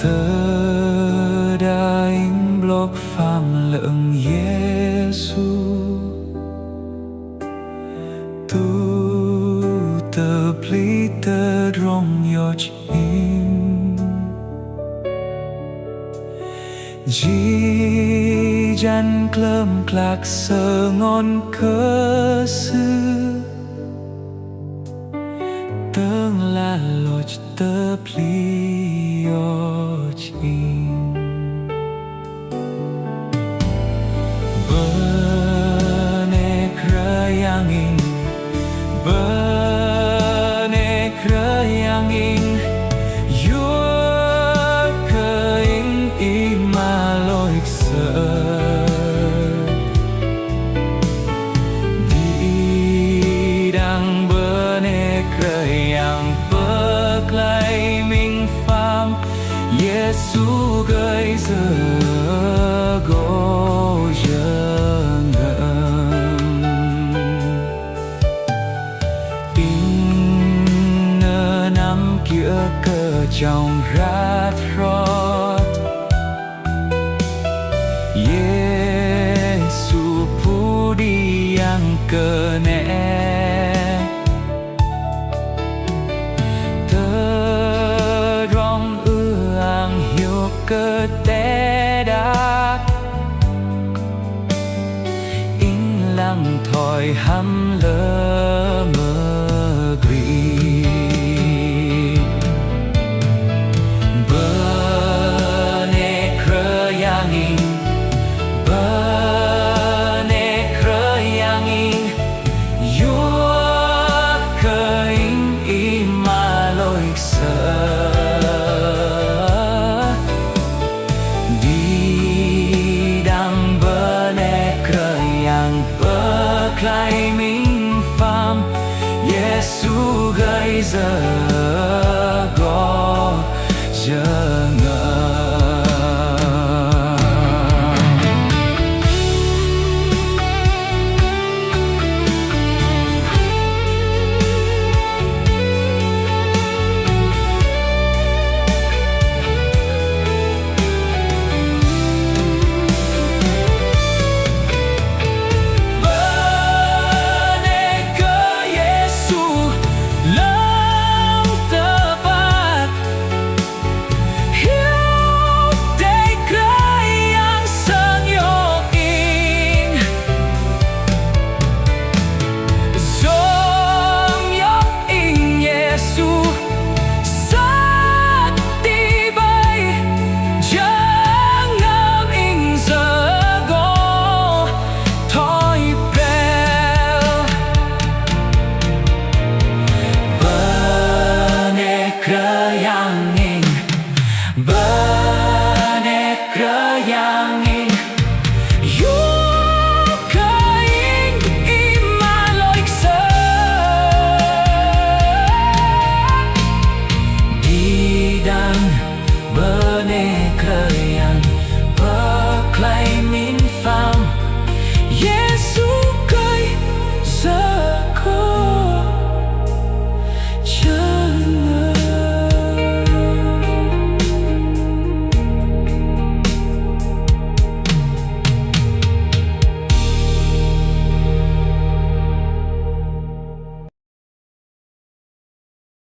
Tớ đã in block phàm lượng Giêsu tu tớ pli tớ rong yoj in Ji jan klơm clac sơ ngon cơ sư Tương là loj tớ pli yoj in Bene krayangin Bene krayangin Yur keing imaloik ser Di đang bene krayang berklay minh pham Yesu gây giờ go dâng in nơ năm kia cơ trong rát rót Yesu pu đi yang cơ nè tơ rong ang hiểu cơ té đắc in lặng thỏi hăm lơ mơ ghi Bene krayangin Bene krayangin Yur keing imaloik ser Di đang bene krayang berklay minh pham Yesu gây giờ